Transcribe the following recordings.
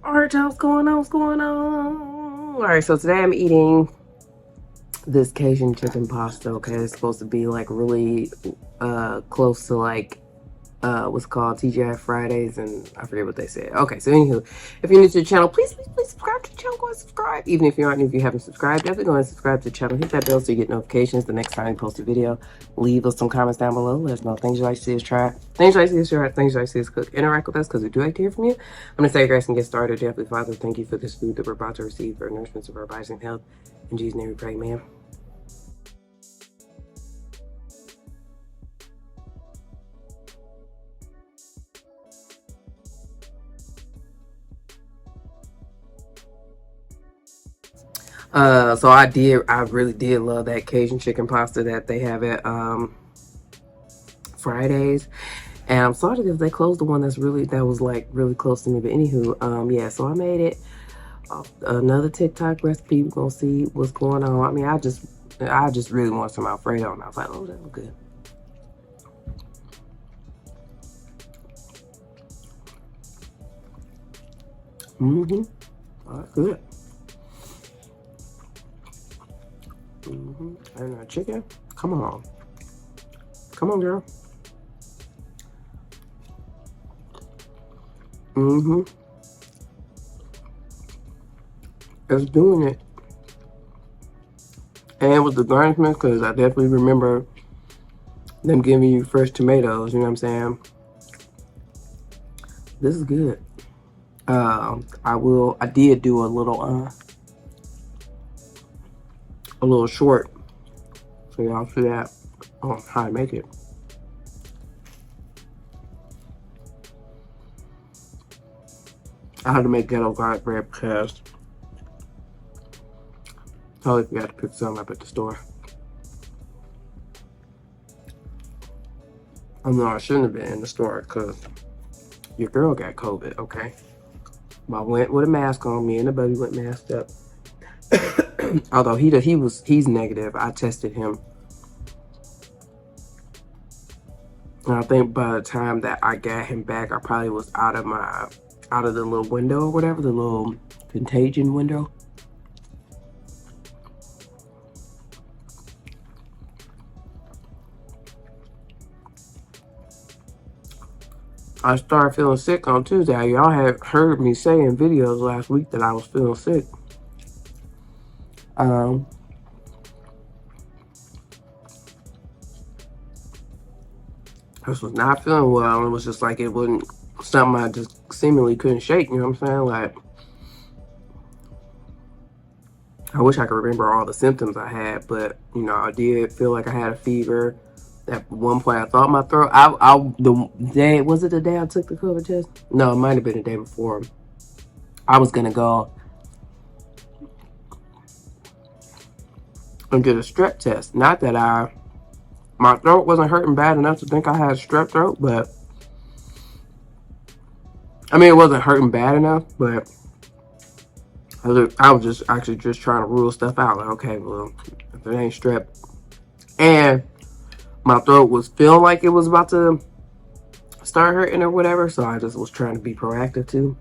Alright, y'all, what's going on? What's going on? Alright, so today I'm eating this Cajun chicken pasta, okay? It's supposed to be like really close to like what's called TGI Fridays, and I forget what they said. Okay, so anywho, if you're new to the channel, please subscribe to the channel. Go and subscribe. Even if you aren't, if you haven't subscribed, definitely go and subscribe to the channel. Hit that bell so you get notifications the next time we post a video. Leave us some comments down below. Let us know things you like to see us try, things you like to see us try, things you like to see us cook. Interact with us because we do like to hear from you. I'm gonna say grace and get started. Definitely, Father, thank you for this food that we're about to receive for nourishment of our bodies and health. In Jesus' name we pray, man. So I really did love that Cajun chicken pasta that they have at Fridays. And I'm sorry because they closed the one that was like really close to me. But anywho, yeah, so I made it off another TikTok recipe. We're gonna see what's going on. I mean, I just really want some Alfredo, and I was like, oh, that was good. That's good. And chicken. Come on, girl. It's doing it. And with the garnishments, because I definitely remember them giving you fresh tomatoes, you know what I'm saying? This is good. I did do a little short, so y'all see that on how I make it. I had to make ghetto garlic bread because I totally forgot to pick some up at the store. I know I shouldn't have been in the store because your girl got COVID, okay? I went with a mask on. Me and the baby went masked up. Although he's negative. I tested him. And I think by the time that I got him back, I probably was out of the little window or whatever, the little contagion window. I started feeling sick on Tuesday. Y'all had heard me say in videos last week that I was feeling sick. I just was not feeling well. It was just like it wasn't something I just seemingly couldn't shake, you know what I'm saying? Like, I wish I could remember all the symptoms I had, but, you know, I did feel like I had a fever. At one point, I thought my throat, was it the day I took the COVID test? No, it might have been the day before. I was going to go and get a strep test. Not that my throat wasn't hurting bad enough to think I had strep throat, but, I mean, it wasn't hurting bad enough, but I was just actually just trying to rule stuff out. Like, okay, well, if it ain't strep, and my throat was feeling like it was about to start hurting or whatever, so I just was trying to be proactive too.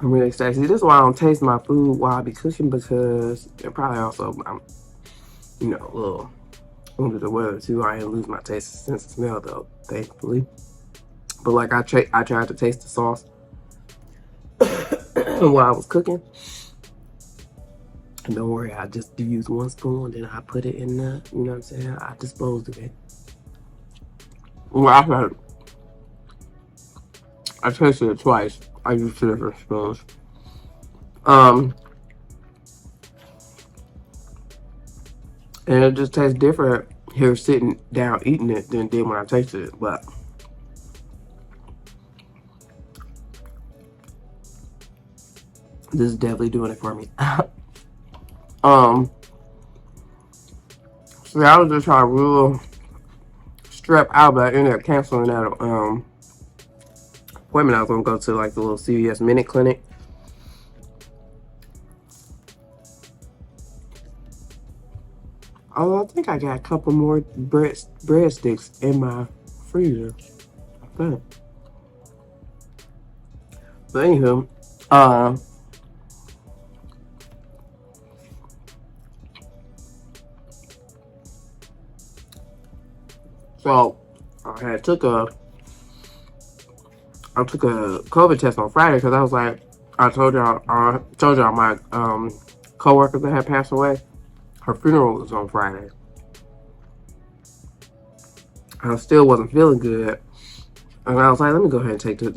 I'm really excited. See, this is why I don't taste my food while I be cooking, because it probably also, I'm, you know, a little under the weather too. I didn't lose my taste sense of smell though, thankfully. But like I tried to taste the sauce while I was cooking. And don't worry, I just used one spoon, and then I put it in the, you know what I'm saying? I disposed of it. Well, I tasted it twice. I used 2 different spoons. And it just tastes different here sitting down eating it than it did when I tasted it. But this is definitely doing it for me. So I was just trying to rule strep out, but I ended up canceling that appointment, I was gonna go to like the little CVS Minute Clinic. Oh, I think I got a couple more breadsticks in my freezer. I think. But anywho, so I took a COVID test on Friday because I was like, I told y'all my coworker that had passed away. Her funeral was on Friday. I still wasn't feeling good. And I was like, let me go ahead and take a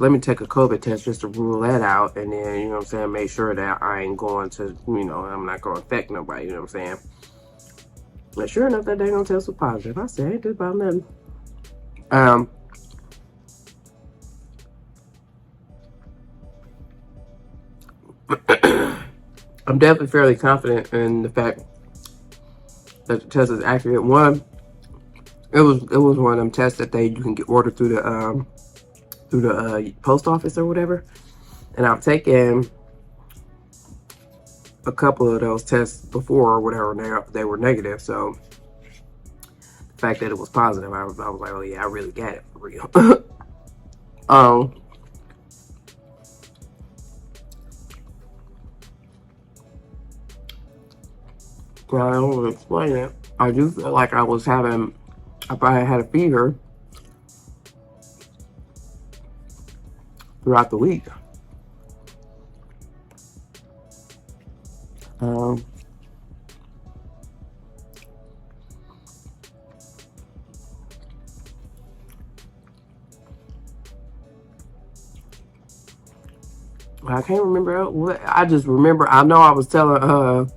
COVID test just to rule that out. And then, you know what I'm saying, make sure that I ain't going to, you know, I'm not going to affect nobody, you know what I'm saying. And sure enough, that day on test was positive. I said, ain't this about nothing. I'm definitely fairly confident in the fact that the test is accurate. One, it was one of them tests that you can get ordered through the post office or whatever. And I've taken a couple of those tests before or whatever, and they were negative. So the fact that it was positive, I was like, oh yeah, I really got it for real. Well, I don't want to explain it. I do feel like I probably had a fever throughout the week. I can't remember what. I just remember. I know I was telling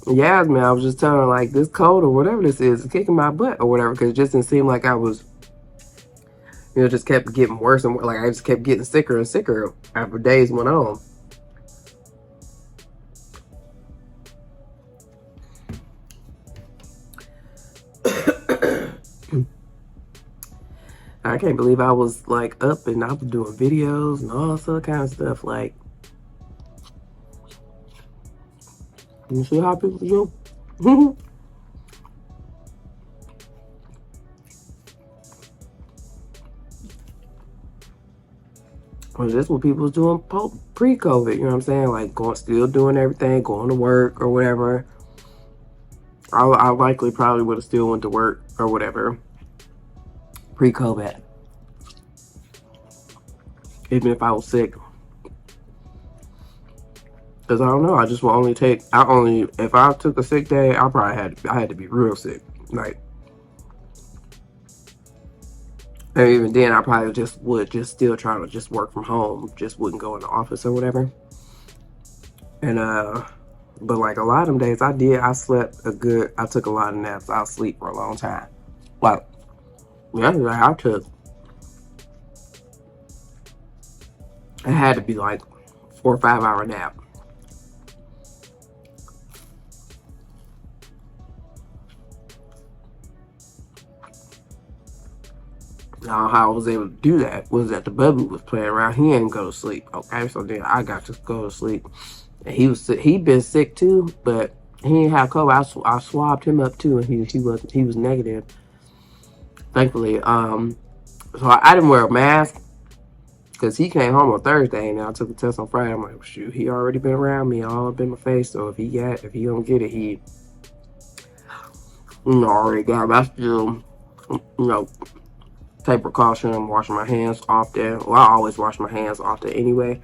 Yasmin. I was just telling her like this cold or whatever this is kicking my butt or whatever, because it just didn't seem like I was. You know, just kept getting worse and like I just kept getting sicker and sicker after days went on. I can't believe I was like up and I was doing videos and all this other kind of stuff. Like, you see how people do? Well, that's what people was doing pre-COVID. You know what I'm saying? Like still doing everything, going to work or whatever. I likely probably would have still went to work or whatever pre-COVID, even if I was sick. Because I don't know, I just will only if I took a sick day, I had to be real sick. Like, and even then, I probably would still try to just work from home, just wouldn't go in the office or whatever. And, but like a lot of them days I took a lot of naps. I'll sleep for a long time. Like, yesterday it had to be like 4 or 5 hour nap. Now, how I was able to do that was that the baby was playing around. He didn't go to sleep. Okay, so then I got to go to sleep. And he'd been sick too, but he didn't have COVID. I swabbed him up too, and he was negative. Thankfully, so I didn't wear a mask because he came home on Thursday, and I took the test on Friday. I'm like, shoot, he already been around me, all up in my face. So if he don't get it, he already got it. I still, take precaution. I'm washing my hands often. Well, I always wash my hands often anyway,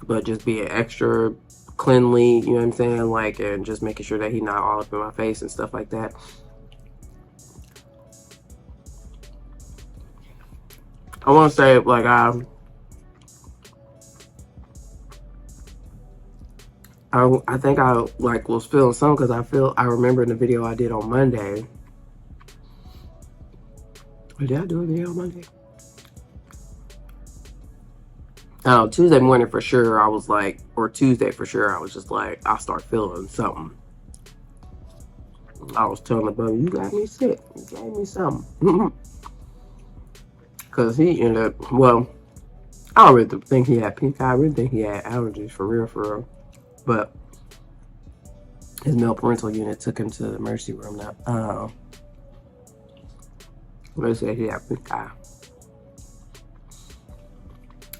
but just being extra cleanly, you know what I'm saying? Like, and just making sure that he's not all up in my face and stuff like that. I want to say, like, I think I like was feeling some because I remember in the video I did on Monday. Did I do a video on Monday? Oh, Tuesday morning for sure. I was like, or Tuesday for sure. I was just like, I start feeling something. I was telling the brother, you got me sick. You gave me something. Because he ended up, well, I don't really think he had pink eye. I really think he had allergies for real, for real. But his male parental unit took him to the emergency room now. They said he had pink eye.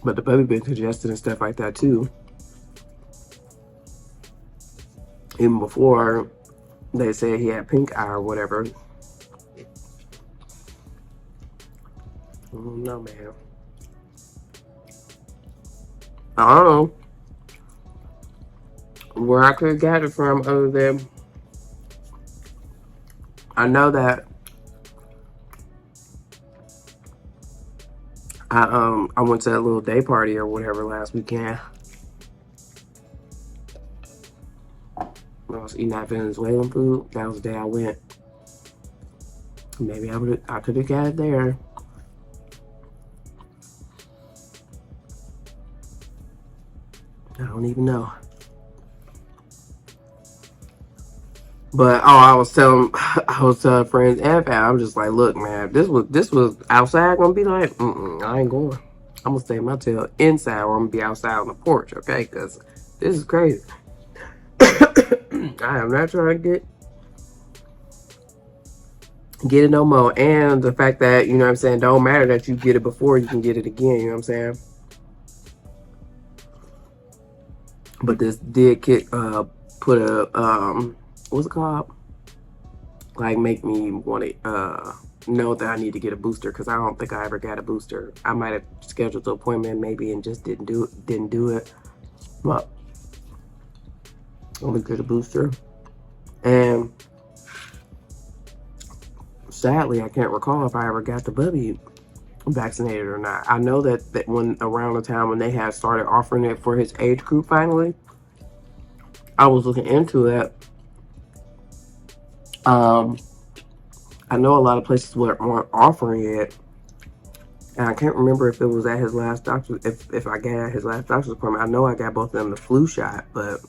But the baby been congested and stuff like that too. Even before they said he had pink eye or whatever. I don't know, man. I don't know where I could have got it from other than I know that I went to that little day party or whatever last weekend. I was eating that Venezuelan food. That was the day I went. Maybe I could have got it there. I don't even know. But I was telling friends and family, I'm just like, look, man, this was outside gonna be like, I ain't going. I'm gonna stay my tail inside, or I'm gonna be outside on the porch, okay? Because this is crazy. I am not trying to get it no more. And the fact that, you know what I'm saying, don't matter that you get it before, you can get it again, you know what I'm saying? But this did put a what's it called? Like make me want to know that I need to get a booster, because I don't think I ever got a booster. I might have scheduled an appointment maybe and just didn't do it. But I'm gonna get a booster. And sadly, I can't recall if I ever got the bubby vaccinated or not. I know that when around the time when they had started offering it for his age group finally, I was looking into it. I know a lot of places weren't offering it, and I can't remember if it was at his last doctor. If I got at his last doctor's appointment, I know I got both of them the flu shot, but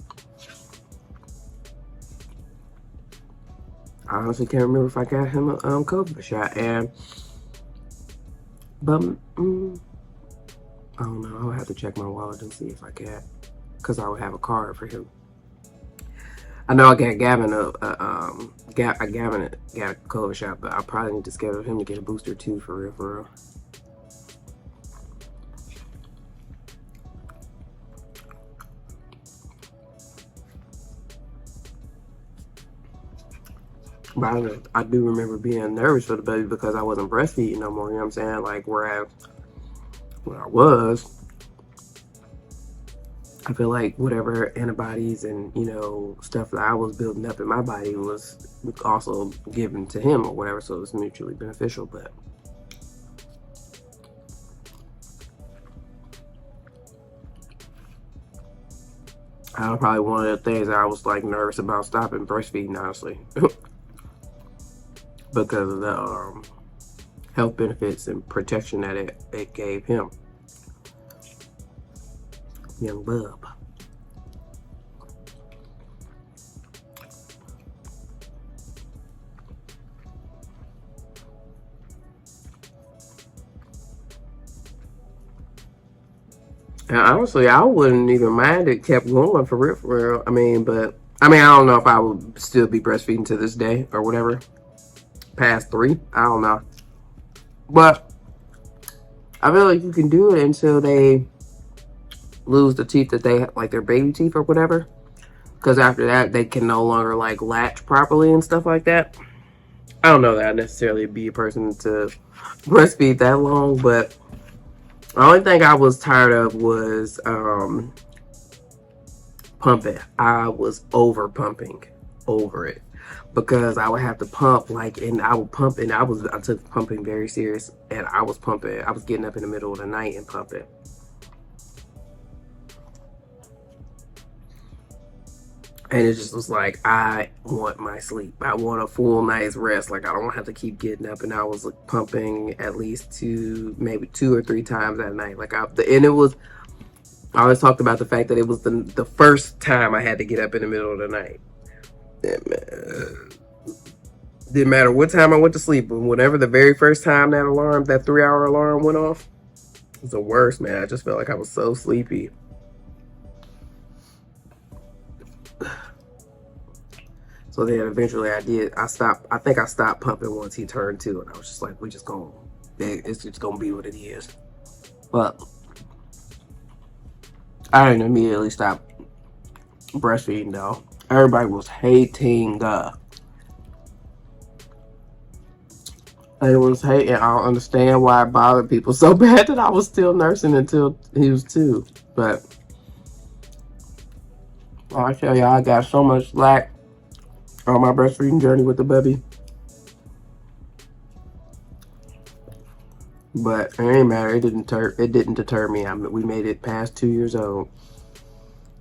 I honestly can't remember if I got him a COVID shot. But I don't know. I'll have to check my wallet and see if I can, because I would have a card for him. I know I got Gavin Gavin got a COVID shot, but I probably need to schedule him to get a booster too, for real, for real. But I do remember being nervous for the baby because I wasn't breastfeeding no more, you know what I'm saying? Like, whereas when I was, I feel like whatever antibodies and, you know, stuff that I was building up in my body was also given to him or whatever, so it was mutually beneficial. But I was probably one of the things that I was like nervous about stopping breastfeeding, honestly, because of the health benefits and protection that it gave him, young bub. And honestly, I wouldn't even mind it kept going, for real, for real. I mean, I don't know if I would still be breastfeeding to this day or whatever. Past 3, I don't know. But I feel like you can do it until they lose the teeth that they have, like their baby teeth or whatever. Because after that, they can no longer like latch properly and stuff like that. I don't know that I'd necessarily be a person to breastfeed that long, but the only thing I was tired of was pumping. I was over it, because I would have to pump, like, and I would pump, and I took pumping very serious, and I was getting up in the middle of the night and pumping. And it just was like, I want my sleep. I want a full night's rest. Like, I don't have to keep getting up. And I was like, pumping at least maybe 2 or 3 times that night. Like, I always talked about the fact that it was the first time I had to get up in the middle of the night. Didn't matter what time I went to sleep, but whenever the very first time that 3-hour alarm went off, It's the worst, man. I just felt like I was so sleepy. So then eventually I stopped. I think I stopped pumping once he turned 2, and I was just like, it's just gonna be what it is. But I didn't immediately stop breastfeeding though. Everybody was hating They was hating. I don't understand why it bothered people so bad that I was still nursing until he was 2. But I tell y'all, I got so much slack on my breastfeeding journey with the baby. But it ain't matter. It didn't deter me. We made it past 2 years old.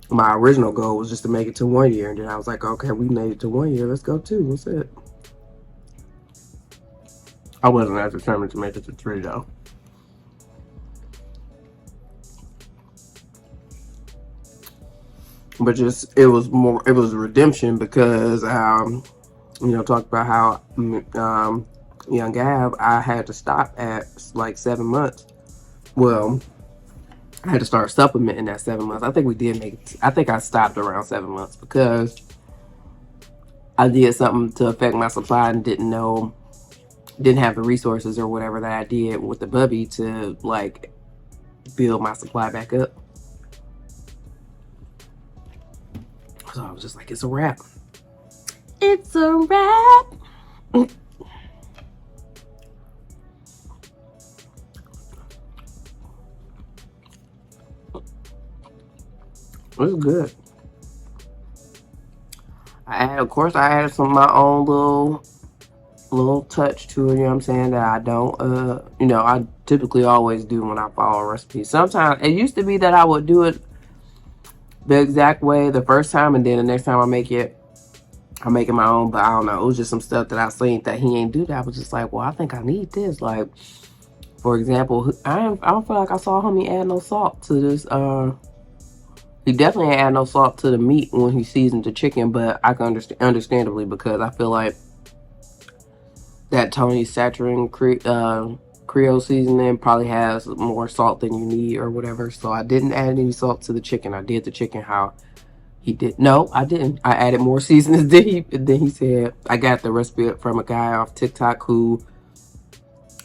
My original goal was just to make it to 1 year, and then I was like, okay, we made it to 1 year. Let's go 2. What's it? I wasn't as determined to make it to 3 though. But just it was redemption because talked about how young Gab, I had to stop at like 7 months. Well, I had to start supplementing at 7 months. I think we did make it. I think I stopped around 7 months because I did something to affect my supply and didn't have the resources or whatever that I did with the bubby to like build my supply back up. So I was just like, it's a wrap. It's a wrap. It was good. Of course, I added some of my own little touch to it, you know what I'm saying, that I don't, I typically always do when I follow a recipe. Sometimes, it used to be that I would do it the exact way the first time, and then the next time I make it my own, but I don't know, it was just some stuff that I seen that he ain't do that. I was just like, well, I think I need this. Like, for example, I don't feel like I saw homie add no salt to this, he definitely ain't add no salt to the meat when he seasoned the chicken, but I can understandably, because I feel like that Tony's Saturin Creole seasoning probably has more salt than you need or whatever. So I didn't add any salt to the chicken. I did the chicken how he did. No, I didn't. I added more seasonings than he said. I got the recipe from a guy off TikTok who,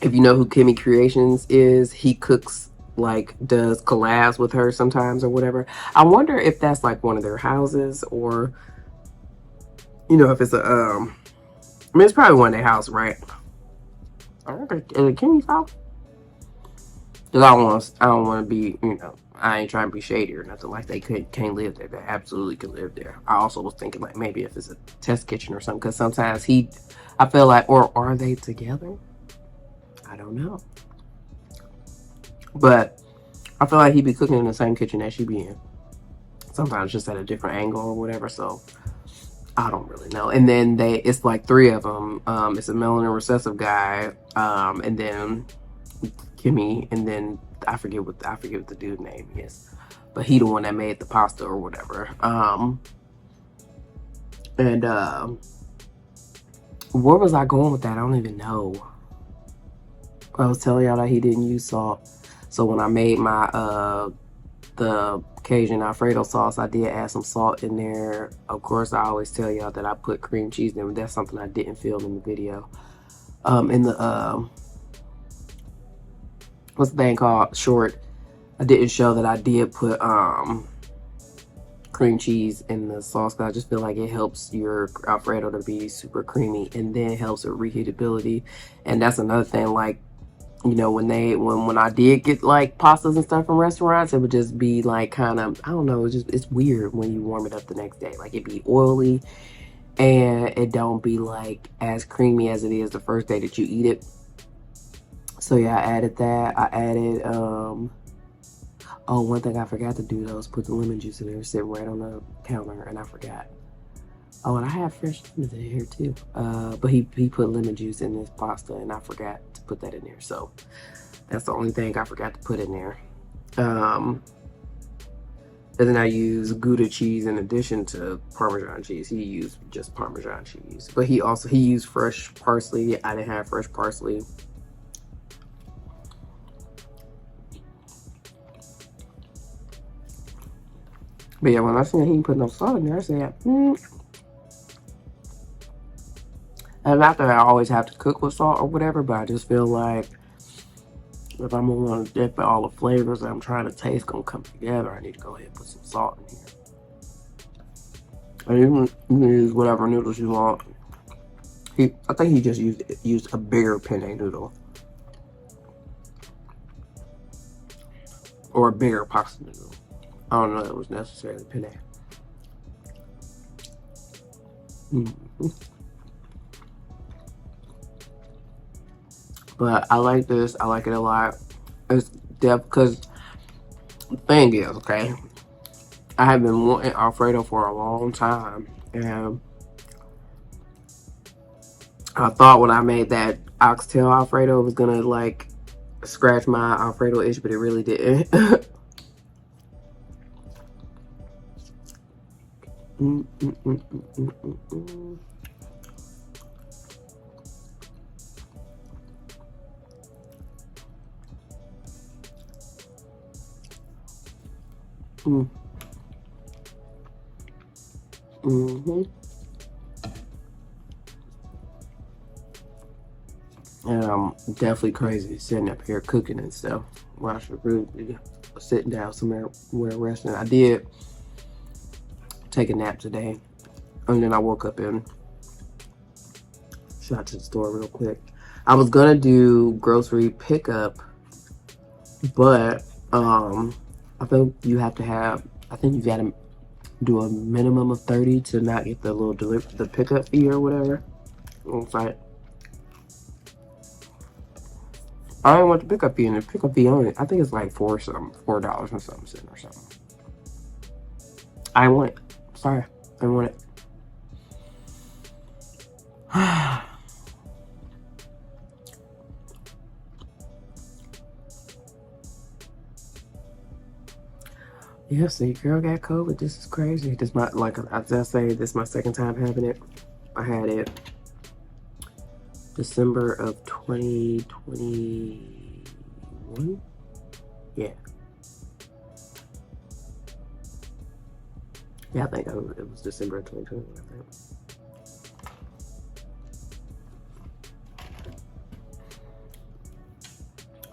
if you know who Kimmy Creations is, he cooks, like, does collabs with her sometimes or whatever. I wonder if that's like one of their houses, or if it's a it's probably one of their house, right? I don't think, is it Kimmy's house? Because I don't want to be, I ain't trying to be shady or nothing. Like, they can't live there. They absolutely could live there. I also was thinking, like, maybe if it's a test kitchen or something, because sometimes I feel like, or are they together? I don't know. But I feel like he'd be cooking in the same kitchen that she be in. Sometimes just at a different angle or whatever, so I don't really know. And then it's like 3 of them. It's a melanin recessive guy, and then Kimmy, and then I forget what the dude name is, but he the one that made the pasta or whatever. And where was I going with that? I don't even know. I was telling y'all that he didn't use salt. So when I made my the Cajun Alfredo sauce, I did add some salt in there. Of course, I always tell y'all that I put cream cheese in. That's something I didn't film in the video. In the what's the thing called? Short. I didn't show that I did put cream cheese in the sauce, because I just feel like it helps your Alfredo to be super creamy, and then helps with reheatability. And that's another thing, like, when I did get like pastas and stuff from restaurants, it would just be like kind of, I don't know, it's weird when you warm it up the next day. Like, it'd be oily and it don't be like as creamy as it is the first day that you eat it. So yeah, I added that. I added one thing I forgot to do though was put the lemon juice in there, sitting right on the counter, and I forgot. Oh, and I have fresh lemons in here too. But he put lemon juice in this pasta, and I forgot to put that in there. So that's the only thing I forgot to put in there. And then I use Gouda cheese in addition to Parmesan cheese. He used just Parmesan cheese, but he used fresh parsley. I didn't have fresh parsley. But yeah, when I seen he didn't put no salt in there, I said, and not that I always have to cook with salt or whatever, but I just feel like if I'm gonna want to dip all the flavors that I'm trying to taste gonna come together, I need to go ahead and put some salt in here. And you can use whatever noodles you want. I think he just used a bigger penne noodle. Or a bigger pasta noodle. I don't know if it was necessarily penne. But I like this. I like it a lot. It's because the thing is, okay, I have been wanting Alfredo for a long time. And I thought when I made that oxtail Alfredo, it was going to like scratch my Alfredo itch, but it really didn't. And I'm definitely crazy sitting up here cooking and stuff. Well, I should really be sitting down somewhere resting. I did take a nap today, and then I woke up and shot to the store real quick. I was gonna do grocery pickup, but I think you have to have. I think you gotta do a minimum of 30 to not get the little the pickup fee or whatever. It's like I don't want the pickup fee, and the pickup fee on it, I think it's like $4 and something cent or something. I want it. Sorry, I want it. Yeah, see, girl got COVID. This is crazy. This my like I just say, this is my second time having it. I had it December of 2021. Yeah. Yeah, I think it was December of 2021, I think.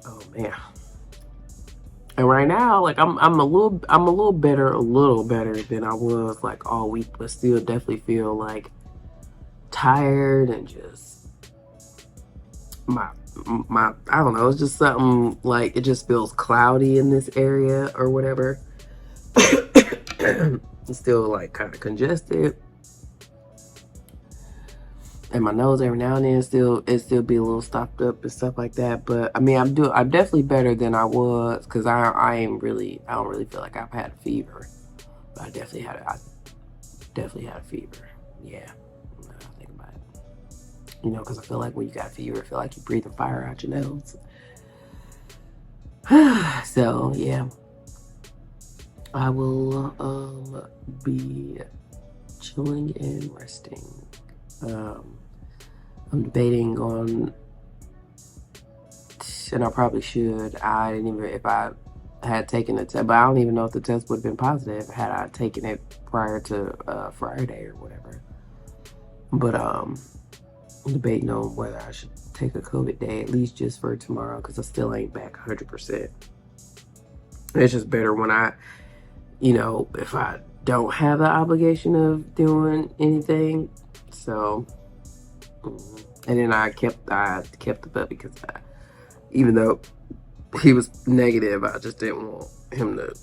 Oh man. And right now, like I'm a little better than I was like all week, but still definitely feel like tired and just my I don't know, it's just something like it just feels cloudy in this area or whatever. It's still like kind of congested. And my nose every now and then still be a little stopped up and stuff like that. But I mean, I'm definitely better than I was because I don't really feel like I've had a fever. But I definitely had a fever. Yeah, now that I think about it. You know, because I feel like when you got a fever, I feel like you're breathing fire out your nose. So yeah, I will be chilling and resting. I'm debating on, and I probably should. I didn't even, if I had taken the test, but I don't even know if the test would have been positive had I taken it prior to Friday or whatever. But I'm debating on whether I should take a COVID day, at least just for tomorrow, because I still ain't back 100%. It's just better when I, you know, if I don't have the obligation of doing anything. So, and then I kept the puppy because even though he was negative, I just didn't want him to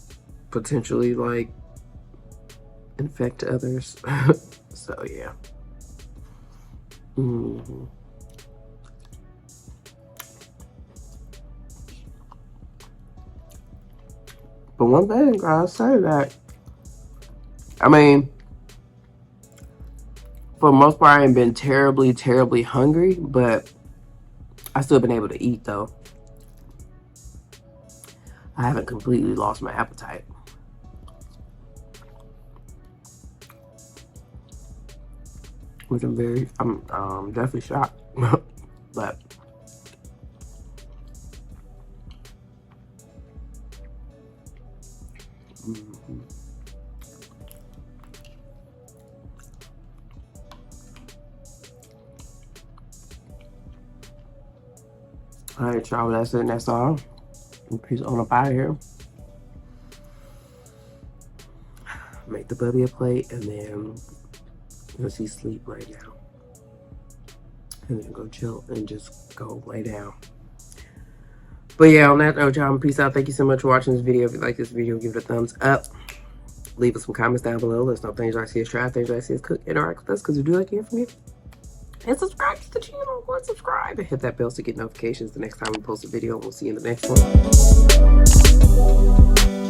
potentially like infect others. So yeah. But one thing I'll say that, I mean, for the most part, I ain't been terribly, terribly hungry, but I still been able to eat though. I haven't completely lost my appetite. Which I'm definitely shocked. But All right, y'all. That's it. That's all. Peace on up out of here. Make the puppy a plate, and then she's sleep right now. And then go chill and just go lay down. But yeah, on that note, y'all, peace out. Thank you so much for watching this video. If you like this video, give it a thumbs up. Leave us some comments down below. Let us know things you like to see us try, things you like to see us cook. Interact with us because we do like to hear from you. And subscribe to the channel. Go and subscribe and hit that bell to get notifications the next time we post a video. We'll see you in the next one.